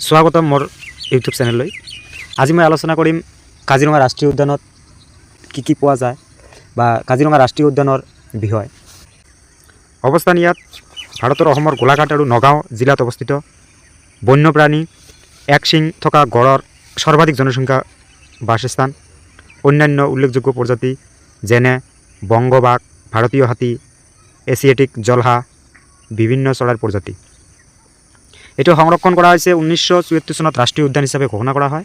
স্বাগতম মোৰ ইউটিউব চেনেললৈ। আজি মই আলোচনা কৰিম কাজিৰঙা ৰাষ্ট্ৰীয় উদ্যানত কি পোৱা যায় বা কাজিৰঙা ৰাষ্ট্ৰীয় উদ্যানৰ বিষয়। অৱস্থান ইয়াত ভাৰতৰ অসমৰ গোলাঘাট আৰু নগাঁও জিলাত অৱস্থিত। বন্যপ্ৰাণী এক শিং থকা গড়ৰ সৰ্বাধিক জনসংখ্যা বাসস্থান। অন্যান্য উল্লেখযোগ্য প্ৰজাতি যেনে বংগবাঘ, ভাৰতীয় হাতী, এছিয়াটিক জলহাঁহ, বিভিন্ন চৰাইৰ প্ৰজাতি। এটো সংৰক্ষণ কৰা হৈছে 1974 চনত ৰাষ্ট্ৰীয় উদ্যান হিচাপে ঘোষণা কৰা হয়।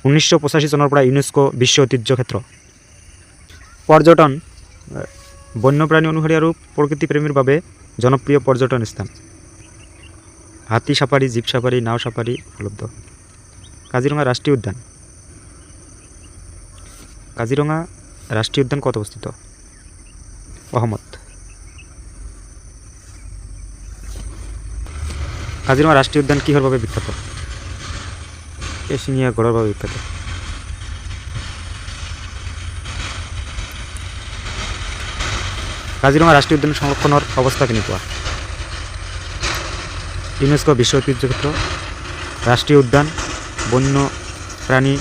1985 চনৰ পৰা ইউনেস্কো বিশ্ব ঐতিহ্য ক্ষেত্ৰ। পৰ্যটন বন্যপ্ৰাণী অনুসৰি আৰু প্ৰকৃতিপ্ৰেমীৰ বাবে জনপ্ৰিয় পৰ্যটন স্থান। হাতী সাফাৰী, জীপ সাফাৰী, নাও সাফাৰী উপলব্ধ। কাজিৰঙা ৰাষ্ট্ৰীয় উদ্যান। কাজিৰঙা ৰাষ্ট্ৰীয় উদ্যান ক'ত অৱস্থিত? অসমত। কাজিৰঙা ৰাষ্ট্ৰীয় উদ্যান কিহৰ বাবে বিখ্যাত? এশিঙীয়া গড়ৰ বাবে বিখ্যাত। কাজিৰঙা ৰাষ্ট্ৰীয় উদ্যান সংৰক্ষণৰ অৱস্থা কেনেকুৱা? ইউনেস্কো বিশ্ব ঐতিহ্য ক্ষেত্ৰ, ৰাষ্ট্ৰীয় উদ্যান, বন্য প্ৰাণী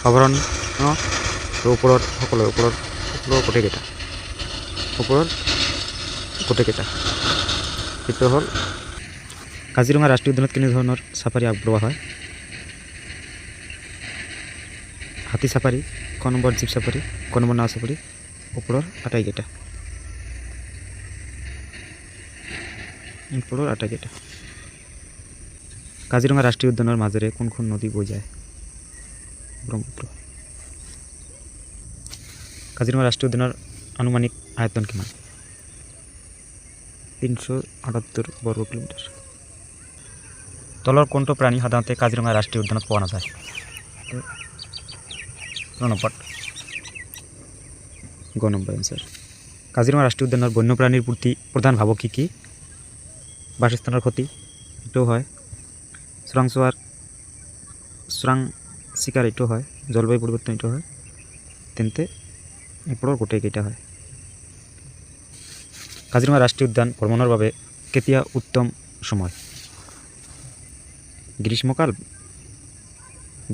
অভয়াৰণ্য, ওপৰৰ সকলো ওপৰৰ গোটেইকেইটা এইটো হ'ল কাজিৰঙা ৰাষ্ট্ৰীয় উদ্যানত কেনেধৰণৰ চাফাৰী আগবঢ়োৱা হয়? হাতী চাফাৰী, ক নম্বৰ জীপ চাফাৰী, ক নম্বৰ নাও চাফাৰী, ওপৰৰ আটাইকেইটা। কাজিৰঙা ৰাষ্ট্ৰীয় উদ্যানৰ মাজেৰে কোনখন নদী বৈ যায়? ব্ৰহ্মপুত্ৰ। কাজিৰঙা ৰাষ্ট্ৰীয় উদ্যানৰ আনুমানিক আয়তন কিমান? 378 বৰ্গ কিলোমিটাৰ। তলৰ কোনটো প্ৰাণী সাধাৰণতে কাজিৰঙা ৰাষ্ট্ৰীয় উদ্যানত পোৱা নাযায়? গ নম্বৰ এনচাৰ। কাজিৰঙা ৰাষ্ট্ৰীয় উদ্যানৰ বন্যপ্ৰাণীৰ প্ৰতি প্ৰধান ভাবুকি কি? বাসস্থানৰ ক্ষতি, এইটো হয়। চোৰাং চিকাৰ, এইটো হয়। জলবায়ু পৰিৱৰ্তন, এইটো হয়। তেন্তে ওপৰৰ গোটেইকেইটা হয়। কাজিৰঙা ৰাষ্ট্ৰীয় উদ্যান ভ্ৰমণৰ বাবে কেতিয়া উত্তম সময়?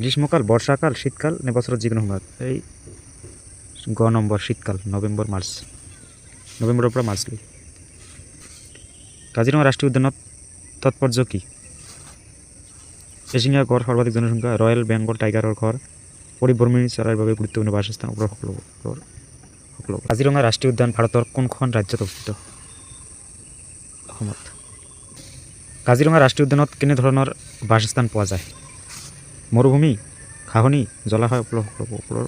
গ্ৰীষ্মকাল, বৰ্ষাকাল, শীতকাল নে বছৰত যিকোনো সময়ত? এই গ নম্বৰ শীতকাল, নৱেম্বৰৰ পৰা মাৰ্চলৈ। কাজিৰঙা ৰাষ্ট্ৰীয় উদ্যানত তাৎপৰ্য কি? এশিঙীয়া গড়, সৰ্বাধিক জনসংখ্যা, ৰয়েল বেংগল টাইগাৰৰ ঘৰ, পৰিভ্ৰমী চৰাইৰ বাবে গুৰুত্বপূৰ্ণ বাসস্থান, ওপৰৰ সকলো। কাজিৰঙা ৰাষ্ট্ৰীয় উদ্যান ভাৰতৰ কোনখন ৰাজ্যত অৱস্থিত? অসমত। কাজিৰঙা ৰাষ্ট্ৰীয় উদ্যানত কেনেধৰণৰ বাসস্থান পোৱা যায়? মৰুভূমি, ঘাঁহনি, জলাশয়, ওপৰৰ।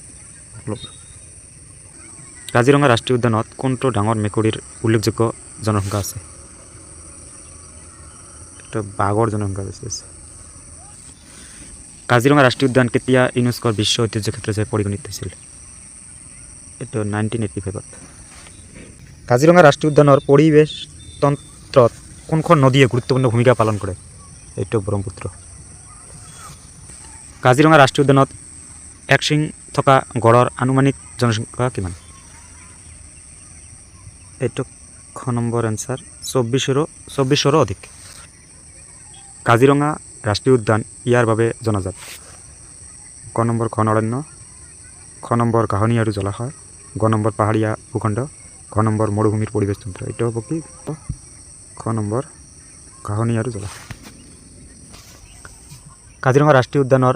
কাজিৰঙা ৰাষ্ট্ৰীয় উদ্যানত কোনটো ডাঙৰ মেকুৰীৰ উল্লেখযোগ্য জনসংখ্যা আছে? এটা বাঘৰ জনসংখ্যা বেছি আছে। কাজিৰঙা ৰাষ্ট্ৰীয় উদ্যান কেতিয়া ইউনেস্কোৰ বিশ্ব ঐতিহ্য ক্ষেত্ৰ হিচাপে পৰিগণিত হৈছিল? এইটো 1985ত। কাজিৰঙা ৰাষ্ট্ৰীয় উদ্যানৰ পৰিৱেশ তন্ত্ৰত কোনখন নদীয়ে গুৰুত্বপূৰ্ণ ভূমিকা পালন কৰে? এইটো ব্ৰহ্মপুত্ৰ। কাজিৰঙা ৰাষ্ট্ৰীয় উদ্যানত এক শিং থকা গড়ৰ আনুমানিক জনসংখ্যা কিমান? এইটো খ নম্বৰ এনচাৰ, 2400ৰো অধিক। কাজিৰঙা ৰাষ্ট্ৰীয় উদ্যান ইয়াৰ বাবে জনাজাত। ক নম্বৰ ঘন অৰণ্য, খ নম্বৰ ঘাঁহনি আৰু জলাশয়, গ নম্বৰ পাহাৰীয়া ভূখণ্ড, ঘ নম্বৰ মৰুভূমিৰ পৰিৱেশ তন্ত্ৰ। এইটো হ'ব কি? খ নম্বৰ ঘাঁহনি আৰু জলাশয়। কাজিৰঙা ৰাষ্ট্ৰীয় উদ্যানৰ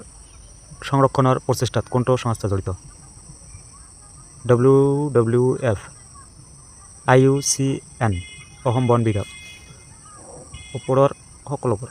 সংৰক্ষণৰ প্ৰচেষ্টাত কোনটো সংস্থা জড়িত? WWF, IUCN, অসম বন বিভাগ, ওপৰৰ সকলোবোৰ।